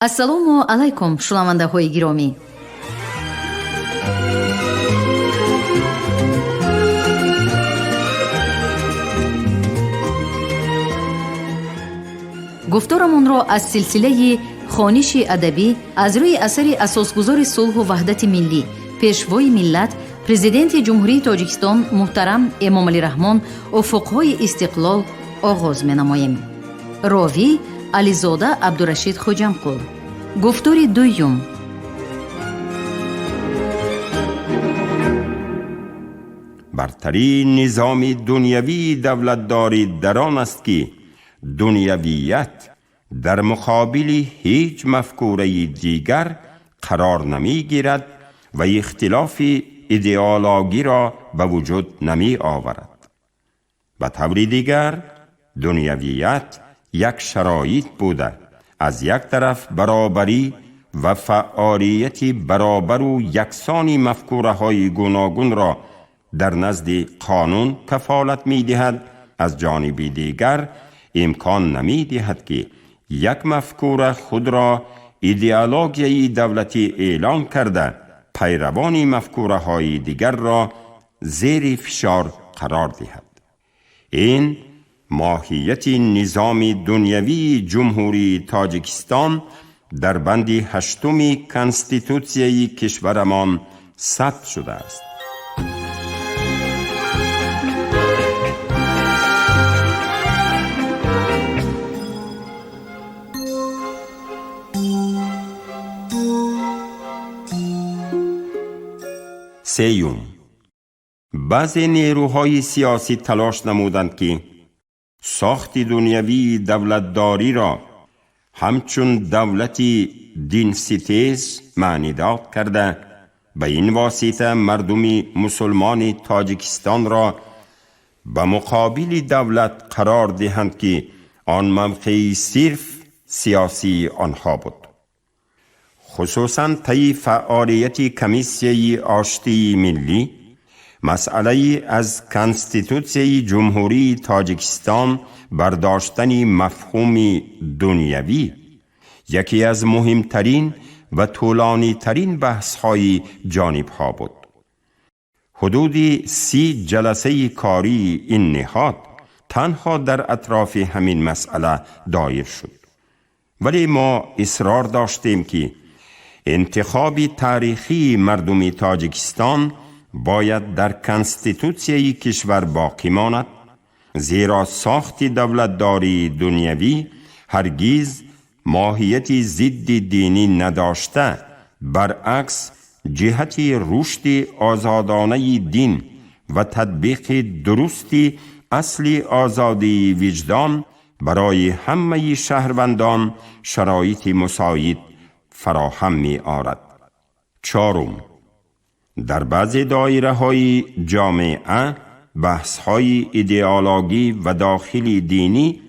ассалому алайкум шунавандаҳои гиромӣ. гуфторамонро аз силсилаи хониши адабӣ аз рӯи асари асосгузори сулҳу ваҳдати миллӣ, пешвои миллат, президенти ҷумҳурии тоҷикистон муҳтарам эмомалираҳмон уфуқҳои истиқлол оғоз менамоем. ровӣ ализода абдурашид хоҷамқул. гуфтори дуюм. برترین نظام دنیوی دولتداری در آن است که دنیویت در مقابل هیچ مفکوره دیگر قرار نمی گیرد و اختلاف ایدئولوژی را به وجود نمی آورد. به طور دیگر دنیویت یک شرایط بوده، از یک طرف برابری و فعالیت برابر و یکسان مفکوره های گوناگون را در نزد قانون کفالت می دهد، از جانب دیگر امکان نمی دهد که یک مفکوره خود را ایدئولوژی دولتی اعلان کرده پیروان مفکوره های دیگر را زیر فشار قرار دهد. این ماهیت نظام دنیوی جمهوری تاجیکستان در بند 8 کنستیتوسیای کشورمان ثبت شده است. سیوم، بعضی نیروهای سیاسی تلاش نمودند که ساخت دنیوی دولتداری را همچون دولتی دین ستیز معنی داد کرده، به این واسطه مردم مسلمان تاجیکستان را به مقابل دولت قرار دهند که آن موقعی صرف سیاسی آنها بود. خصوصاً طی فعالیت کمیسیون آشتی ملی، مسئله از کنستیتوسیای جمهوری تاجیکستان برداشتن مفهوم دنیوی یکی از مهمترین و طولانی ترین بحث های جانب ها بود. حدود 30 جلسه کاری این نهاد تنها در اطراف همین مسئله دایر شد. ولی ما اصرار داشتیم که انتخاب تاریخی مردم تاجیکستان باید در کنستیتوسیای کشور باقی ماند، زیرا ساخت دولتداری دنیوی هرگز ماهیت ضد دینی نداشته، برعکس جهت رشد آزادانه دین و تطبیق درست اصل آزادی وجدان برای همه شهروندان شرایط مساعد فراهم می آورد. 4. در بعضی دایره های جامعه بحث های ایدئولوژی و داخلی دینی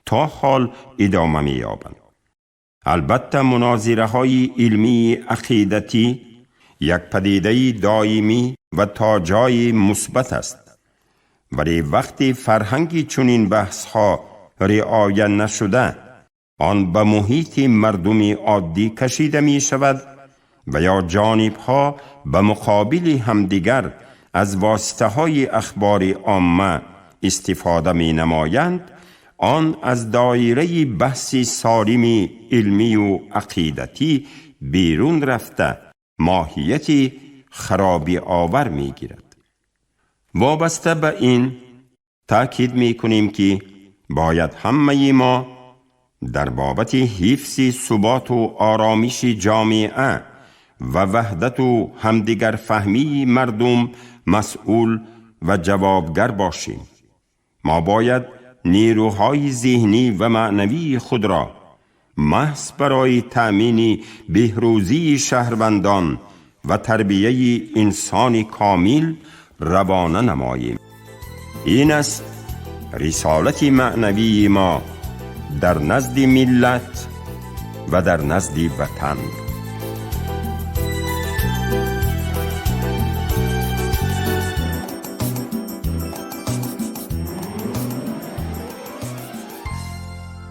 تا حال ادامه می یابند. البته مناظره های علمی عقیدتی یک پدیده دائمی و تا جای مثبت است، ولی وقتی فرهنگی چنین بحث ها رعایت نشده، آن به محیط مردم عادی کشیده می شود و یا جانب ها به مقابل همدیگر از واسطه های اخبار عامه استفاده می نمایند، آن از دایره بحث سالم علمی و عقیدتی بیرون رفته ماهیت خرابی آور می گیرد. وابسته به این تأکید می کنیم که باید همه ما در بابت حفظ ثبات و آرامش جامعه و وحدت و همدیگر فهمی مردم مسئول و جوابگر باشیم. ما باید نیروهای ذهنی و معنوی خود را محض برای تأمین بهروزی شهروندان و تربیه انسان کامل روانه نماییم. این است رسالت معنوی ما در نزد ملت و در نزد وطن.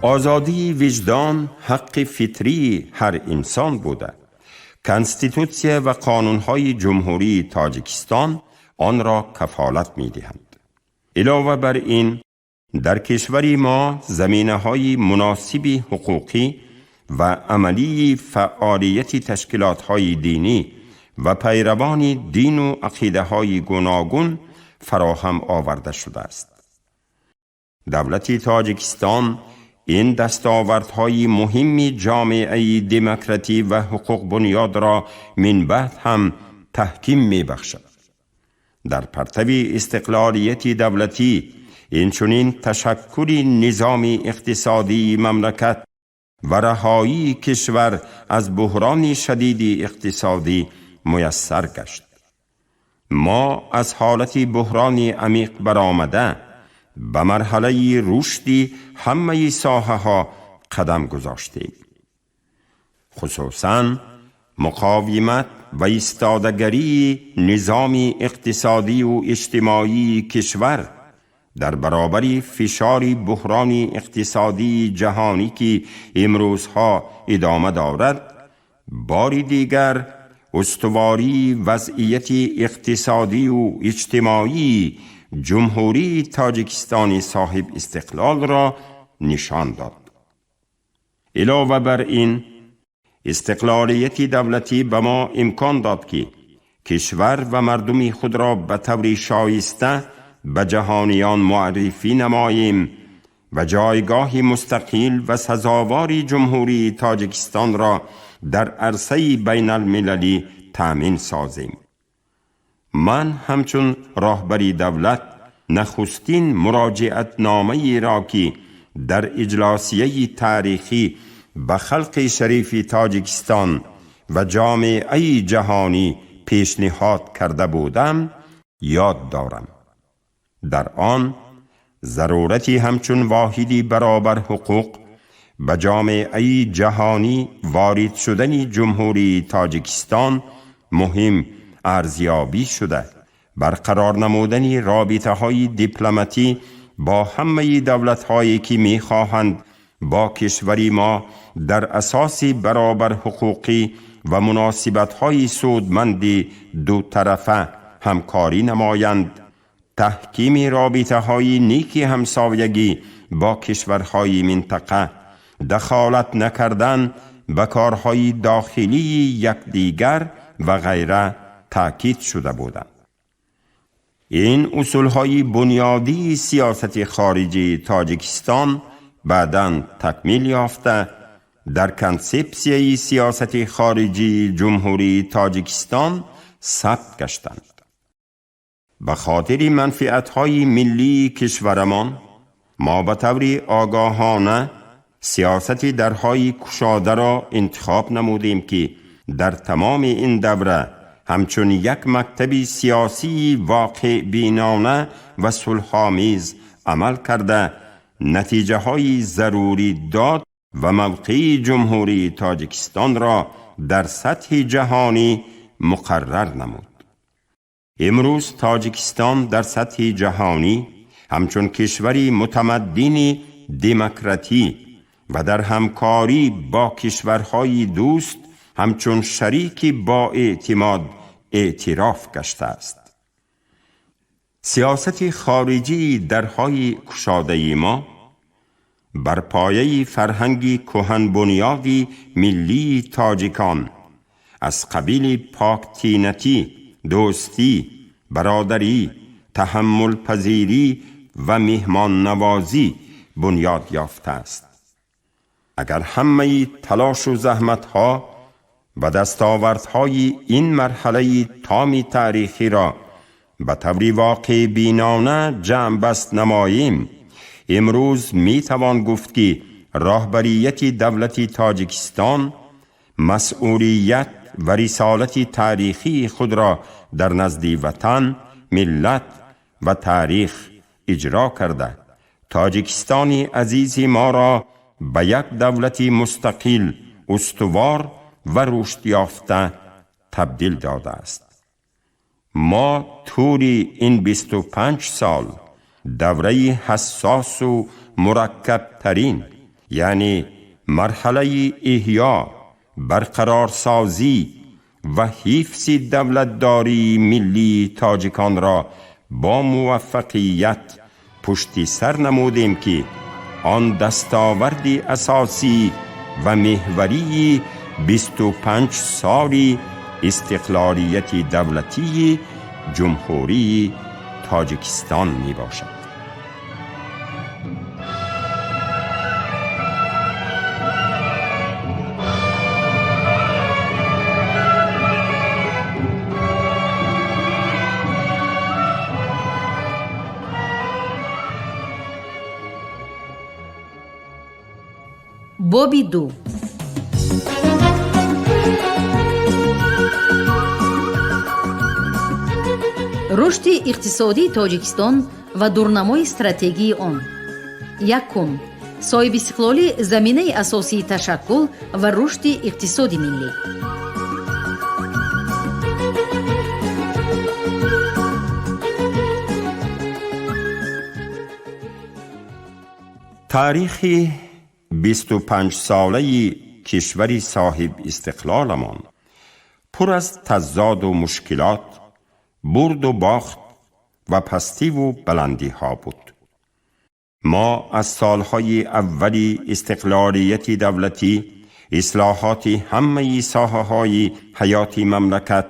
آزادی وجدان حق فطری هر انسان بوده. کنستیتوسیه و قانونهای جمهوری تاجیکستان آن را کفالت می دهند. علاوه بر این، در کشور ما زمینه‌های مناسب حقوقی و عملی فعالیت تشکیلات‌های دینی و پیروان دین و عقیده‌های گوناگون فراهم آورده شده است. دولت تاجیکستان این دستاوردهای مهم جامعه دموکراتی و حقوق بنیاد را من بعد هم تحکیم می بخشد. در پرتو استقلالیت دولتی، اینچنین تشکل نظام اقتصادی مملکت و رهایی کشور از بحران شدید اقتصادی میسر گشت. ما از حالت بحران عمیق برآمده به مرحله رشد همه ساحه‌ها قدم گذاشتیم. خصوصاً مقاومت و ایستادگی نظام اقتصادی و اجتماعی کشور در برابر فشار بحران اقتصادی جهانی که امروزها ادامه دارد، بار دیگر استواری وضعیت اقتصادی و اجتماعی جمهوری تاجیکستان صاحب استقلال را نشان داد. علاوه بر این، استقلالیت دولتی به ما امکان داد که کشور و مردم خود را به طور شایسته به جهانیان معرفی نماییم و جایگاه مستقل و سزاوار جمهوری تاجیکستان را در عرصه بین المللی تأمین سازیم. من همچون راهبری دولت نخستین مراجعت نامه‌ای را که در اجلاسیه تاریخی به خلق شریف تاجیکستان و جامعه جهانی پیشنهاد کرده بودم یاد دارم. در آن ضرورتی همچون واحدی برابر حقوق به جامعه جهانی وارد شدن جمهوری تاجیکستان مهم ارزیابی شده. برقرار نمودن رابطه‌های دیپلماتی با همه دولت‌هایی که می‌خواهند با کشوری ما در اساس برابر حقوقی و مناسبت‌های سودمند دو طرفه همکاری نمایند، تحکیم رابطه‌های نیک همسایگی با کشورهای منطقه، دخالت نکردن به کارهای داخلی یکدیگر و غیره تأکید شده بودند. این اصولهای بنیادی سیاست خارجی تاجیکستان بعداً تکمیل یافته در کنسپسیه سیاست خارجی جمهوری تاجیکستان ثبت گشتند. به خاطر منفعت‌های ملی کشورمان، ما به طور آگاهانه سیاست درهای گشاده را انتخاب نمودیم که در تمام این دوره همچون یک مکتب سیاسی واقع بینانه و صلح‌آمیز عمل کرده، نتیجه های ضروری داد و موقع جمهوری تاجیکستان را در سطح جهانی مقرر نمود. امروز تاجیکستان در سطح جهانی همچون کشوری متمدن دموکراتی و در همکاری با کشورهای دوست همچون شریک با اعتماد اعتراف گشته است. سیاست خارجی درهای گشاده ما بر پایه فرهنگی کهن بنیادی ملی تاجیکان از قبیل پاکطینتی، دوستی، برادری، تحمل پذیری و مهمان نوازی بنیاد یافته است. اگر همه تلاش و زحمت‌ها و دستاوردهای این مرحله تام تاریخی را به طور واقع بینانه جمع بست نماییم، امروز می توان گفت که راهبریت دولت تاجیکستان مسئولیت و رسالت تاریخی خود را در نزد وطن، ملت و تاریخ اجرا کرده، تاجیکستان عزیز ما را به یک دولت مستقل، استوار و رشد یافته تبدیل داده است. ما طول این 25 سال دوره حساس و مرکب ترین یعنی مرحله احیا، برقرارسازی و حفظ دولتداری ملی تاجیکان را با موفقیت پشت سر نمودیم که آن دستاورد اساسی و محوری 25 سال استقلالیت دولتی جمهوری تاجیکستان می باشد. باب 2. رشد اقتصادی تاجیکستان و دورنمای استراتژی آن. یکم، صاحب استقلالی زمینه اساسی تشکل و رشد اقتصادی ملی. تاریخ 25 ساله کشوری صاحب استقلالمان پر از تضاد و مشکلات، برد و باخت و پستی و بلندی ها بود. ما از سالهای اولی استقلالیت دولتی، اصلاحات همه ساحه‌های حیاتی مملکت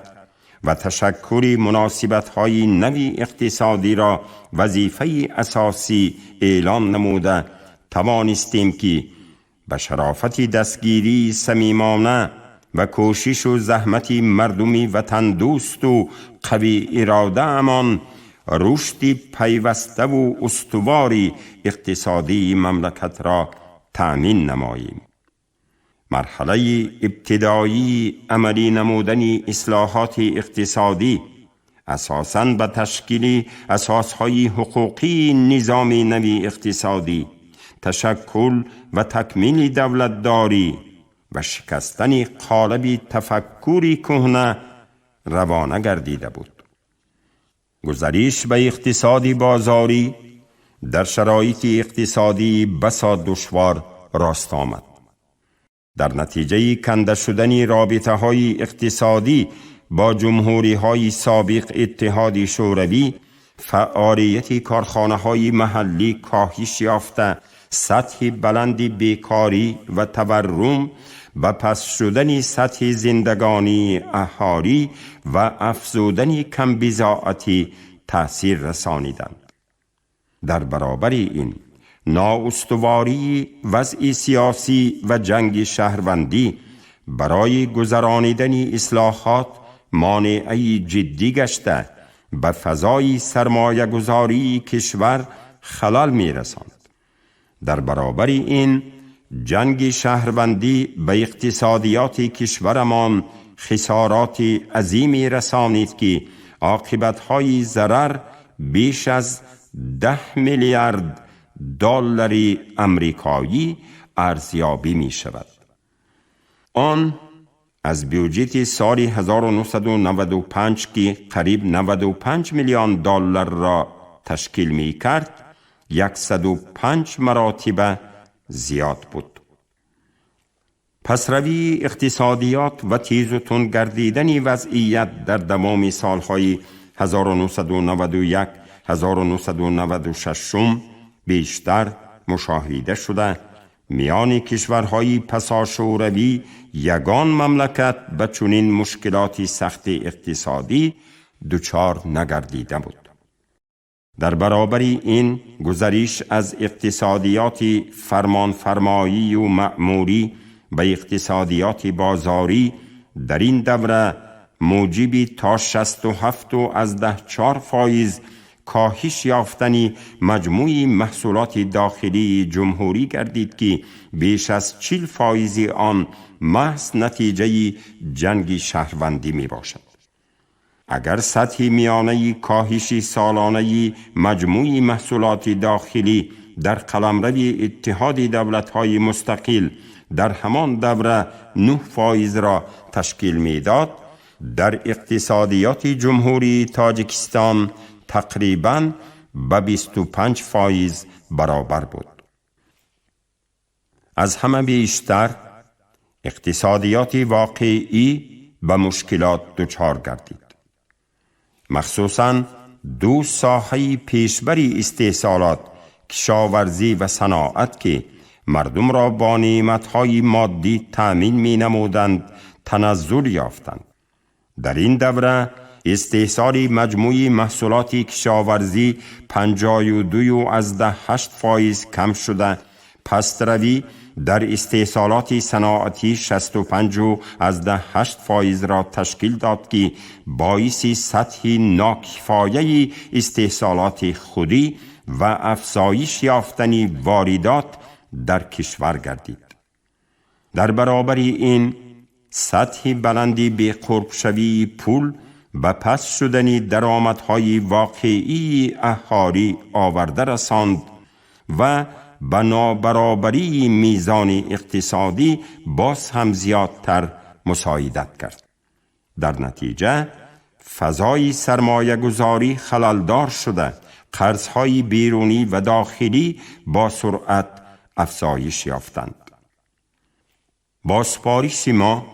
و تشکل مناسبت‌های نوی اقتصادی را وظیفه اساسی اعلان نموده توانستیم که به شرافت دستگیری صمیمانه و کوشش و زحمت مردمی وطن دوست و قوی اراده امان رشد پیوسته و استواری اقتصادی مملکت را تأمین نماییم. مرحله ابتدایی عملی نمودن اصلاحات اقتصادی اساساً به تشکیل اساسهای حقوقی نظام نوی اقتصادی، تشکل و تکمیل دولتداری و شکستن قالب تفکری کهنه روانه گردیده بود. گذریش به اقتصادی بازاری در شرایط اقتصادی بسا دشوار راست آمد. در نتیجه کنده شدن رابطه های اقتصادی با جمهوری های سابق اتحاد شوروی، فعالیت کارخانه های محلی کاهش یافته، سطح بلند بیکاری و تورم و پس شدن سطح زندگانی اهالی و افزودن کم بضاعتی تأثیر رسانیدند. در برابر این نااستواری وضع سیاسی و جنگ شهروندی برای گذرانیدن اصلاحات مانعی جدی گشته به فضای سرمایه گذاری کشور خلل می رساند. در برابر این جنگ شهروندی به اقتصادیات کشورمان خسارات عظیمی رسانید که عاقبت‌های ضرر بیش از 10 میلیارد دلار امریکایی ارزیابی می شود. آن از بودجه سال 1995 که قریب 95 میلیون دلار را تشکیل می کرد 105 مراتب زیاد بود. پسروی اقتصادیات و تیز و تند گردیدن وضعیت در تمام سالهای 1991 1996 بیشتر مشاهده شده. میان کشورهای پساشوروی یگان مملکت به چنین مشکلاتی سخت اقتصادی دچار نگردیده بود. در برابر این گذریش از اقتصادیات فرمانفرمایی و مأموری به اقتصادیات بازاری در این دوره موجب تا 67.4% کاهش یافتن مجموع محصولات داخلی جمهوری گردید که بیش از 40% آن محض نتیجه جنگ شهروندی می باشد. اگر سطح میانه کاهش سالانه مجموع محصولات داخلی در قلمرو اتحاد دولت‌های مستقل در همان دوره 9% را تشکیل می‌داد، در اقتصادیات جمهوری تاجیکستان تقریباً به 25% برابر بود. از همه بیشتر اقتصادیات واقعی به مشکلات دچار گردید. مخصوصاً دو ساحه پیشبری استحصالات، کشاورزی و صناعت که مردم را با نعمت‌های مادی تأمین می‌نمودند، تنزل یافتند. در این دوره استحصال مجموعی محصولات کشاورزی 52.8% کم شده، پس‌روی در استحصالات صناعتی 65.8% را تشکیل داد که باعث سطح ناکفایه استحصالات خودی و افزایش یافتن واردات در کشور گردید. در برابر این سطح بلندی به قرب شوی پول و پس شدن درآمدهای واقعی اهالی آورده رساند و به نابرابری میزان اقتصادی باز هم زیادتر مساعدت کرد. در نتیجه فضای سرمایه گذاری خللدار شده، قرضهای بیرونی و داخلی با سرعت افزایش یافتند. با سپارش ما،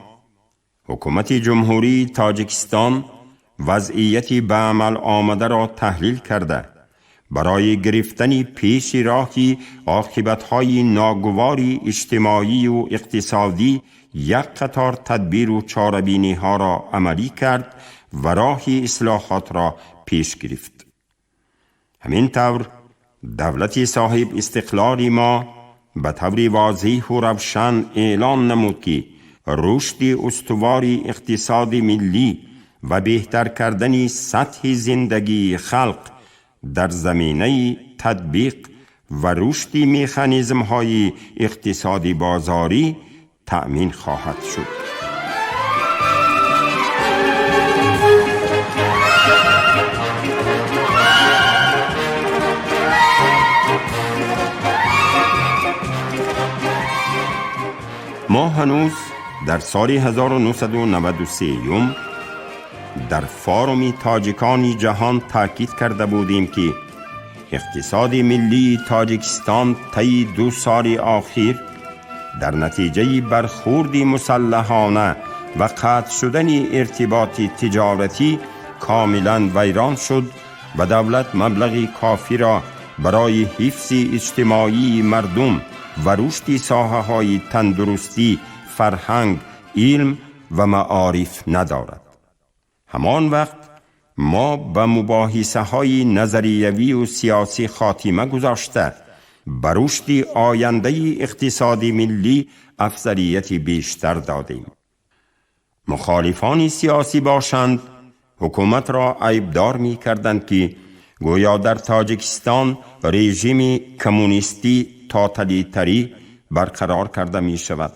حکومت جمهوری تاجیکستان وضعیتی به عمل آمده را تحلیل کرده، برای گرفتن پیش راهی عاقبت‌های ناگوار اجتماعی و اقتصادی یک قطار تدبیر و چاره‌بینی‌ها را عملی کرد و راه اصلاحات را پیش گرفت. همین طور دولت صاحب استقلال ما به طور واضح و روشن اعلان نمود که رشد استوار اقتصاد ملی و بهتر کردن سطح زندگی خلق در زمینه تطبیق و رشد مکانیزم‌های اقتصادی بازاری تأمین خواهد شد. ما هنوز در سال 1993 در فارم تاجیکان جهان تاکید کرده بودیم که اقتصاد ملی تاجیکستان طی 2 سال اخیر در نتیجه برخورد مسلحانه و قطع شدن ارتباط تجارتی کاملا ویران شد و دولت مبلغی کافی را برای حفظ اجتماعی مردم و رشد ساحه‌های تندرستی، فرهنگ، علم و معارف ندارد. همان وقت ما به مباحثه‌های نظریوی و سیاسی خاتمه گذاشته به رشد آینده اقتصادی ملی افضلیت بیشتر دادیم. مخالفان سیاسی باشند حکومت را عیبدار می کردند که گویا در تاجیکستان رژیم کمونیستی توتالیتری برقرار کرده می شود.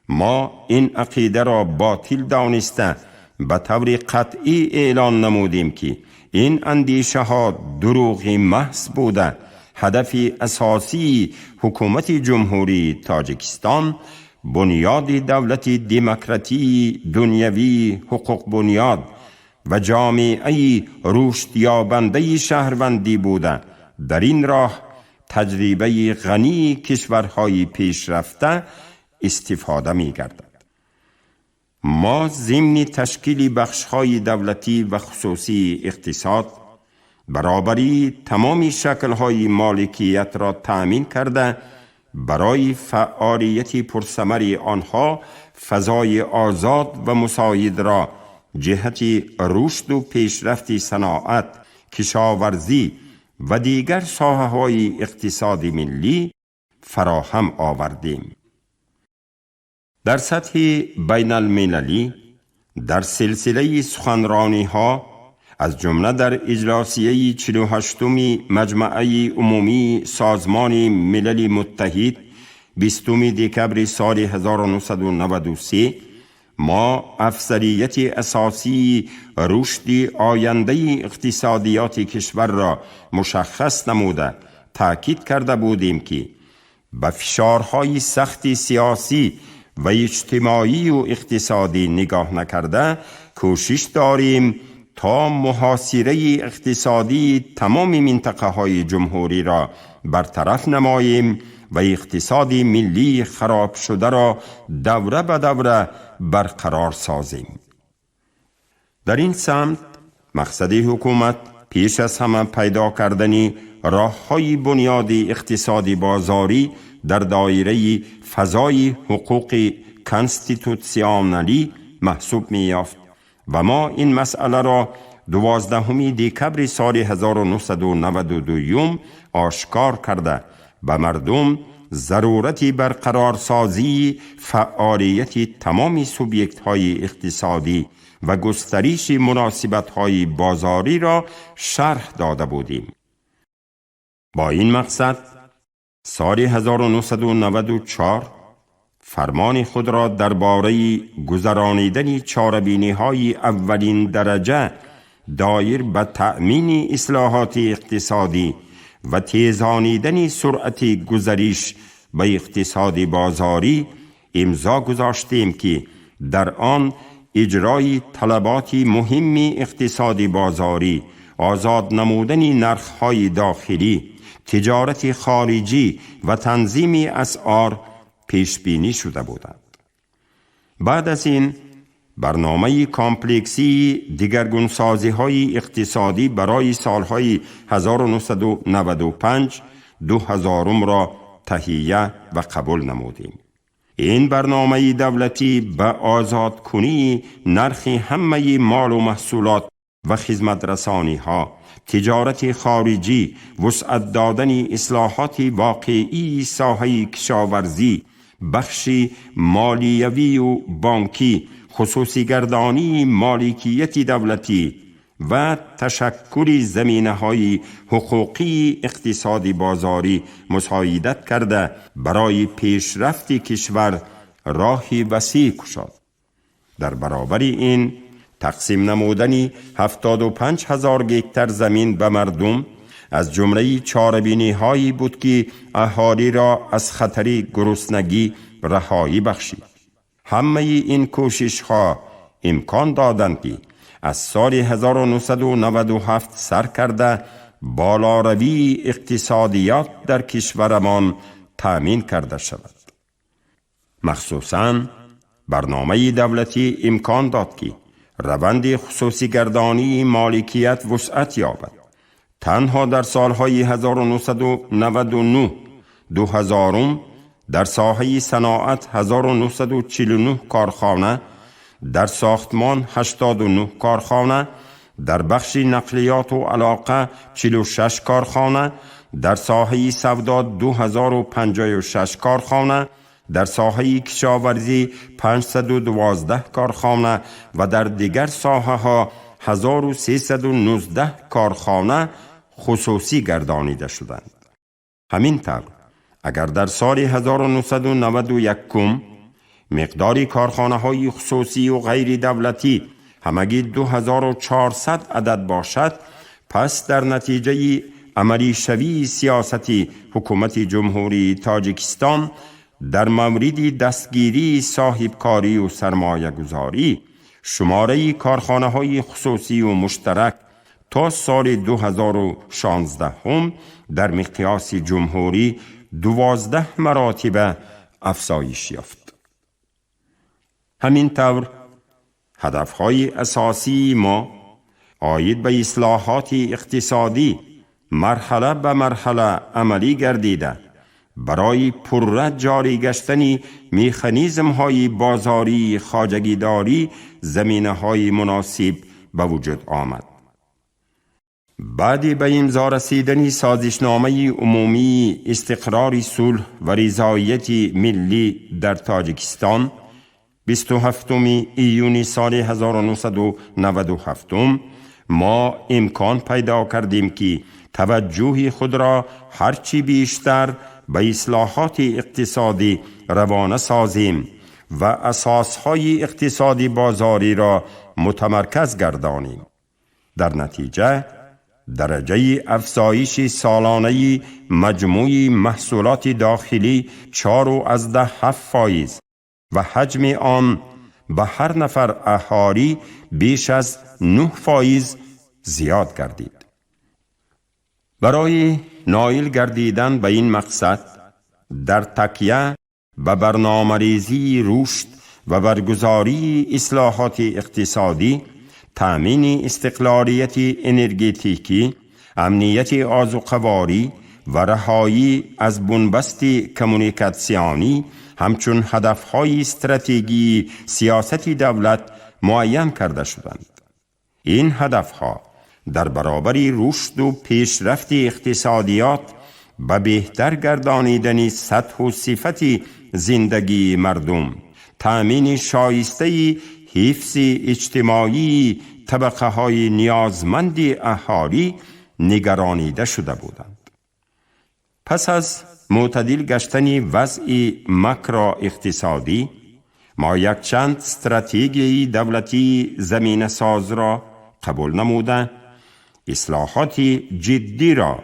ما این عقیده را باطل دانسته به طور قطعی اعلان نمودیم که این اندیشه ها دروغ محض بوده. هدف اساسی حکومت جمهوری تاجیکستان بنیاد دولت دموکراتی دنیوی حقوق بنیاد و جامعه رشد یابنده شهروندی بوده. در این راه تجربه غنی کشورهای پیشرفته استفاده می گردد. ما ضمن تشکیل بخش‌های دولتی و خصوصی اقتصاد برابری تمامی شکل‌های مالکیت را تأمین کرده برای فعالیت پرثمر آنها فضای آزاد و مساعد را جهت رشد و پیشرفت صناعت، کشاورزی و دیگر ساحه‌های اقتصاد ملی فراهم آوردیم. در سطح بین المللی در سلسله سخنرانی‌ها از جمله در اجلاسیه 48 مجمع عمومی سازمان ملل متحد 20 دکبر سال 1993 ما افضلیت اساسی رشد آینده اقتصادیات کشور را مشخص نموده تأکید کرده بودیم که به فشارهای سخت سیاسی و اجتماعی و اقتصادی نگاه نکرده کوشش داریم تا محاصره اقتصادی تمام منطقه های جمهوری را برطرف نماییم و اقتصاد ملی خراب شده را دوره به دوره برقرار سازیم. در این سمت مقصد حکومت پیش از همه پیدا کردن راه‌های بنیادی اقتصادی بازاری در دایره فضای حقوق کانستیتوسیونالی محسوب می‌یافت و ما این مسئله را 12 دکبر سال 1992 آشکار کرده به مردم ضرورت برقرارسازی فعالیت تمام سوبیکت‌های اقتصادی و گسترش مناسبت‌های بازاری را شرح داده بودیم. با این مقصد سال 1994 فرمان خود را درباره گذرانیدن چاره‌بینی‌های اولین درجه دایر به تأمین اصلاحات اقتصادی و تیزانیدن سرعت گذریش به اقتصاد بازاری امضا گذاشتیم که در آن اجرای طلبات مهم اقتصاد بازاری، آزاد نمودن نرخ‌های داخلی، تجارت خارجی و تنظیم اسعار پیش بینی شده بودند. بعد از این برنامه کامپلکسی دگرگونسازی‌های اقتصادی برای سالهای 1995 2000 را تهیه و قبول نمودیم. این برنامه دولتی به آزاد کنی نرخ همه مال و محصولات و خدمت رسانی‌ها، تجارت خارجی، وسعت دادن اصلاحات واقعی ساحه کشاورزی، بخش مالیوی و بانکی، خصوصی گردانی مالکیت دولتی و تشکل زمینه‌های حقوقی اقتصادی بازاری مساعدت کرده برای پیشرفت کشور راهی وسیع گشاد. در برابر این تقسیم نمودن 75,000 گکتر زمین به مردم از جمله چاره‌بینی‌هایی بود که اهالی را از خطر گرسنگی رهایی بخشید. همه این کوشش‌ها امکان دادند که از سال 1997 سر کرده بالاروی اقتصادیات در کشورمان تأمین کرده شود. مخصوصاً برنامه دولتی امکان داد که روند خصوصی گردانی مالکیت وسعت یابد. تنها در سالهای 1999 2000 در ساحه صناعت 1949 کارخانه، در ساختمان 89 کارخانه، در بخش نقلیات و علاقه 46 کارخانه، در ساحه سودا 2056 کارخانه، در ساحه کشاورزی 512 کارخانه و در دیگر ساحه ها 1319 کارخانه خصوصی گردانیده شدند. همین طور اگر در سال 1991 مقدار کارخانه های خصوصی و غیر دولتی همگی 2400 عدد باشد، پس در نتیجه عملی شوی سیاست حکومت جمهوری تاجیکستان در مورد دستگیری صاحبکاری و سرمایه گذاری، شماره کارخانه های خصوصی و مشترک تا سال 2016 در مقیاس جمهوری 12 مراتب افزایش یافت. همین طور هدفهای اساسی ما عاید به اصلاحات اقتصادی مرحله به مرحله عملی گردیده برای پررد جاری گشتن مکانیزم های بازاری خواجگیداری زمینه های مناسب به وجود آمد. بعد به امضا رسیدن سازشنامه عمومی استقرار صلح و رضایت ملی در تاجیکستان 27 ایون سال 1997 ما امکان پیدا کردیم که توجه خود را هرچی بیشتر به اصلاحات اقتصادی روانه سازیم و اساسهای اقتصادی بازاری را متمرکز گردانیم. در نتیجه درجه افزایش سالانه مجموع محصولات داخلی 4.7% و حجم آن به هر نفر اهالی بیش از 9% زیاد گردید. برای نائل گردیدن به این مقصد در تکیه به برنامه‌ریزی رشد و برگزاری اصلاحات اقتصادی، تأمین استقلالیت انرژتیکی، امنیت آذوقه‌واری و رهایی از بنبست کمونیکاسیونی همچون هدفهای استراتژی سیاست دولت معین کرده شدند. این هدفها در برابر رشد و پیشرفت اقتصادیات به بهتر گردانیدن سطح و صفت زندگی مردم، تأمین شایسته حفظ اجتماعی طبقه های نیازمند اهالی نگرانیده شده بودند. پس از معتدل گشتن وضع ماکرو اقتصادی، ما یک چند استراتژی دولتی زمینه ساز را قبول نموده، اصلاحات جدی را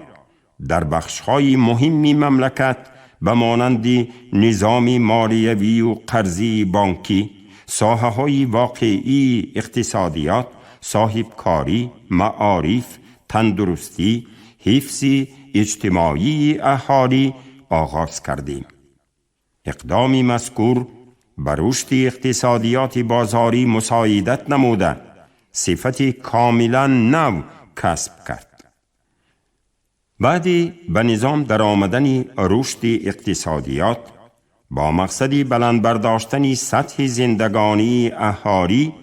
در بخش‌های مهم مملکت به مانند نظام مالیوی و قرضی بانکی، ساحه‌های واقعی اقتصادیات، صاحبکاری، معارف، تندرستی، حفظ اجتماعی اهالی آغاز کردیم. اقدام مذکور بر رشد اقتصادیات بازاری مساعدت نموده، صفت کاملا نو کسب کرد. بعد به نظام در آمدن رشد اقتصادیات با مقصد بلند برداشتن سطح زندگانی اهالی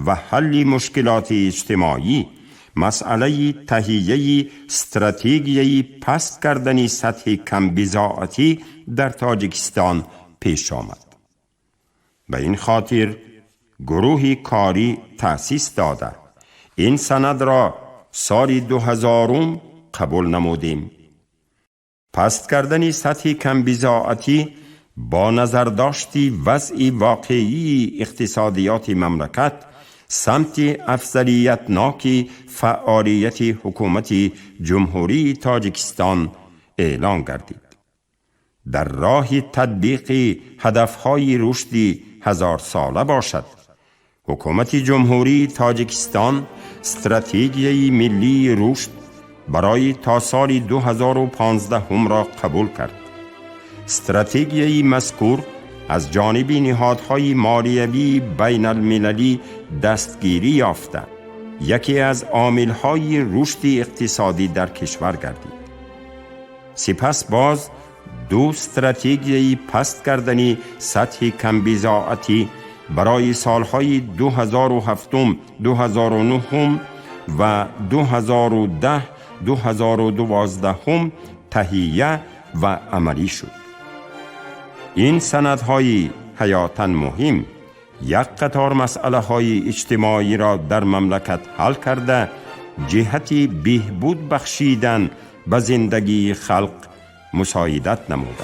و حل مشکلات اجتماعی، مسئله تهیه استراتژی پست کردن سطح کم بضاعتی در تاجیکستان پیش آمد. به این خاطر گروه کاری تأسیس داده این سند را سال 2000 قبول نمودیم. پست کردن سطح کم بضاعتی با نظر داشتی وضع واقعی اقتصادیات مملکت سمت افضلیتناک فعالیت حکومت جمهوری تاجیکستان اعلان گردید. در راه تطبیق هدفهای رشد 1000 ساله باشد. حکومت جمهوری تاجیکستان استراتژی ملی رشد برای تا سال 2015 را قبول کرد. استراتژی مذکور از جانب نهادهای مالیوی بین المللی دستگیری یافته، یکی از عاملهای رشد اقتصادی در کشور گردید. سپس باز دو استراتژی پست کردن سطح کم بضاعتی برای سالهای 2007 2009 و 2010-2012 تهیه و عملی شد. این سندهای حیاتاً مهم یک قطار مسئله های اجتماعی را در مملکت حل کرده، جهت بهبود بخشیدن به زندگی خلق مساعدت نموده.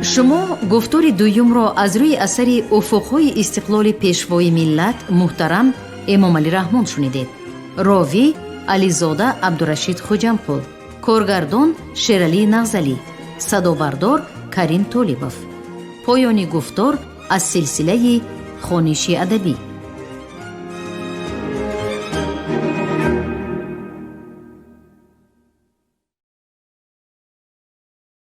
شما گفتار دویم را از روی اثر افقهای استقلال پیشوای ملت محترم امام علی رحمان شنیدید. راوی علیزاده عبدالرشید خوجمقل، کارگردان شیرعلی نغزلی، صدابردار کریم طالبوف. پایانی گفتار از سلسله خوانش ادبی.